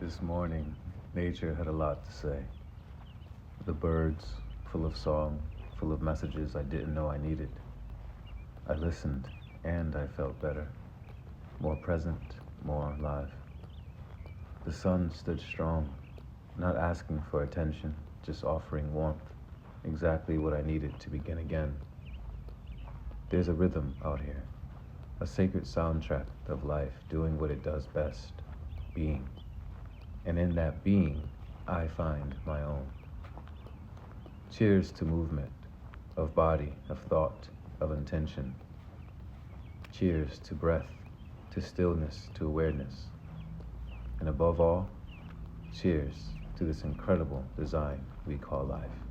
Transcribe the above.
This morning, nature had a lot to say. The birds, full of song, full of messages I didn't know I needed. I listened, and I felt better, more present, more alive. The sun stood strong, not asking for attention, just offering warmth, exactly what I needed to begin again. There's a rhythm out here, a sacred soundtrack of life doing what it does best, being. And in that being, I find my own. Cheers to movement, of body, of thought, of intention. Cheers to breath, to stillness, to awareness. And above all, cheers to this incredible design we call life.